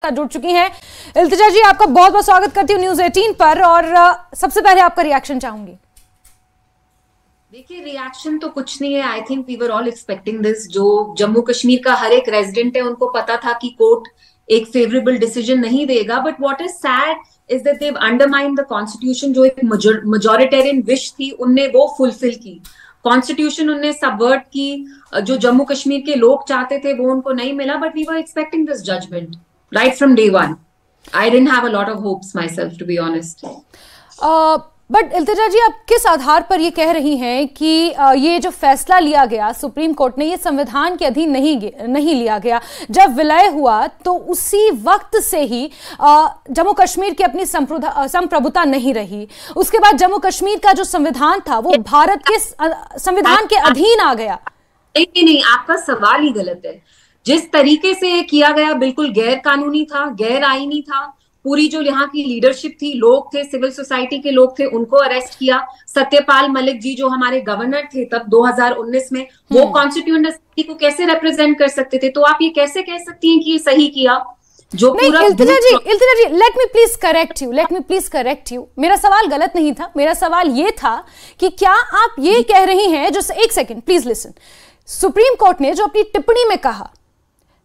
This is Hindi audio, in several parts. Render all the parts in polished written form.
जुड़ चुकी हैं। इल्तिजा जी, आपका बहुत बहुत स्वागत करती हूँ न्यूज़ 18 पर। और सबसे पहले आपका रिएक्शन चाहूंगी। देखिए, रिएक्शन तो कुछ नहीं है। I think we were all expecting this. जो जम्मू कश्मीर का हर एक रेजिडेंट है, उनको पता था कि कोर्ट एक फेवरेबल डिसीजन नहीं देगा। But what is sad is that they've undermine the constitution. जो एक मेजोरिटेरियन विश थी, उनने वो फुलफिल की। कॉन्स्टिट्यूशन उनने सबवर्ट की। जो जम्मू कश्मीर के लोग चाहते थे वो उनको नहीं मिला। But we were expecting this judgment right from day one. I didn't have a lot of hopes myself, to be honest. But Iltija ji, आप किस आधार पर ये कह रही हैं कि ये जो फैसला लिया गया सुप्रीम कोर्ट ने, ये संविधान के अधीन नहीं लिया गया? जब विलय हुआ तो उसी वक्त से ही जम्मू कश्मीर की अपनी संप्रभुता नहीं रही। उसके बाद जम्मू कश्मीर का जो संविधान था वो भारत के संविधान के अधीन आ गया। नहीं, आपका सवाल ही गलत है। जिस तरीके से ये किया गया बिल्कुल गैर कानूनी था, गैर आईनी था। पूरी जो यहाँ की लीडरशिप थी, लोग थे, सिविल सोसाइटी के लोग थे, उनको अरेस्ट किया। सत्यपाल मलिक जी जो हमारे गवर्नर थे तब 2019 में, वो कॉन्स्टिट्यूएंट असेंबली को कैसे रिप्रेजेंट कर सकते थे? तो आप ये कैसे कह सकती हैं कि ये सही किया? जो पूरा Iltija ji, let me please correct you. मेरा सवाल गलत नहीं था। मेरा सवाल ये था कि क्या आप ये कह रही हैं, जो एक second please listen. Supreme court ने जो अपनी टिप्पणी में कहा,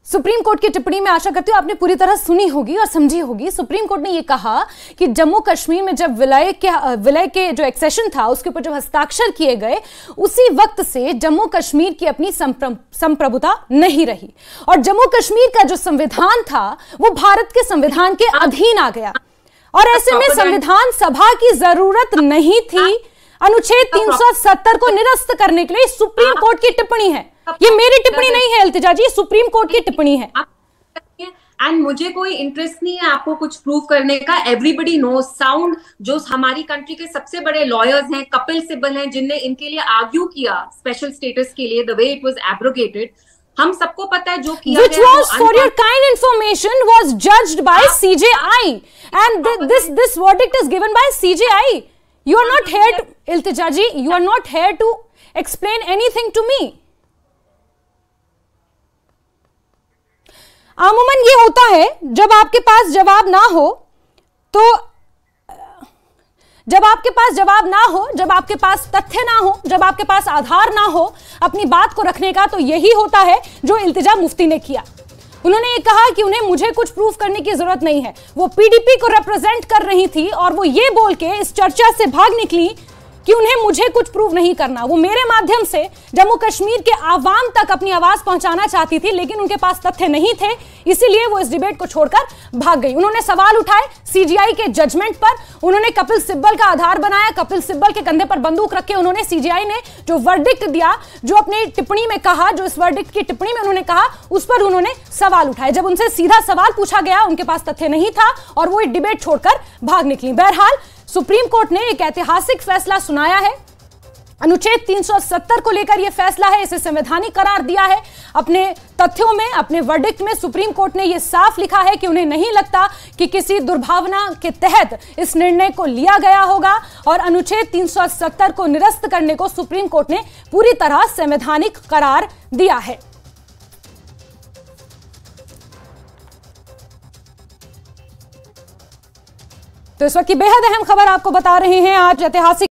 सुप्रीम कोर्ट की टिप्पणी में आशा करती हूं आपने पूरी तरह सुनी होगी और समझी होगी। सुप्रीम कोर्ट ने यह कहा कि जम्मू कश्मीर में जब विलय के जो एक्सेशन था उसके ऊपर जो हस्ताक्षर किए गए, उसी वक्त से जम्मू कश्मीर की अपनी संप्रभुता नहीं रही और जम्मू कश्मीर का जो संविधान था वो भारत के संविधान के अधीन आ गया। और ऐसे में संविधान सभा की जरूरत नहीं थी अनुच्छेद 370 को निरस्त करने के लिए। सुप्रीम कोर्ट की टिप्पणी है, ये मेरी टिप्पणी नहीं है इल्तिजा जी, सुप्रीम कोर्ट की टिप्पणी है। एंड मुझे कोई इंटरेस्ट नहीं है आपको कुछ प्रूव करने का। Everybody knows sound. जो हमारी कंट्री के सबसे बड़े लॉयर्स हैं, कपिल सिब्बल हैं, जिनने इनके लिए आर्ग्यू किया स्पेशल स्टेटस के लिए, the way it was abrogated, हम सबको पता है जो किया which was for your kind information was judged by CJI and this verdict is given by CJI. You are not here to, Iltija ji, you are not here to explain anything to me. आमूमन ये होता है जब आपके पास जवाब ना हो, तो जब आपके पास जवाब ना हो, जब आपके पास तथ्य ना हो, जब आपके पास आधार ना हो अपनी बात को रखने का, तो यही होता है जो इल्तिजा मुफ्ती ने किया। उन्होंने ये कहा कि उन्हें मुझे कुछ प्रूफ करने की जरूरत नहीं है। वो पीडीपी को रिप्रेजेंट कर रही थी और वो ये बोल के इस चर्चा से भाग निकली कि उन्हें मुझे कुछ प्रूफ नहीं करना। वो मेरे माध्यम से जम्मू कश्मीर के आवाम तक अपनी आवाज पहुंचाना चाहती थी, लेकिन उनके पास तथ्य नहीं थे, इसीलिए वो इस डिबेट को छोड़कर भाग गई। उन्होंने सवाल उठाए सीजीआई के जजमेंट पर, उन्होंने कपिल सिब्बल का आधार बनाया, कपिल सिब्बल के कंधे पर बंदूक रख के उन्होंने सीजीआई ने जो वर्डिक्ट दिया, जो अपनी टिप्पणी में कहा, जो इस वर्डिक्ट की टिप्पणी में उन्होंने कहा, उस पर उन्होंने सवाल उठाए। जब उनसे सीधा सवाल पूछा गया, उनके पास तथ्य नहीं था और वो डिबेट छोड़कर भाग निकली। बहरहाल सुप्रीम कोर्ट ने एक ऐतिहासिक फैसला सुनाया है। अनुच्छेद 370 को लेकर यह फैसला है, इसे संवैधानिक करार दिया है। अपने तथ्यों में, अपने वर्डिक्ट में सुप्रीम कोर्ट ने यह साफ लिखा है कि उन्हें नहीं लगता कि किसी दुर्भावना के तहत इस निर्णय को लिया गया होगा और अनुच्छेद 370 को निरस्त करने को सुप्रीम कोर्ट ने पूरी तरह संवैधानिक करार दिया है। तो इस वक्त की बेहद अहम खबर आपको बता रहे हैं। आज ऐतिहासिक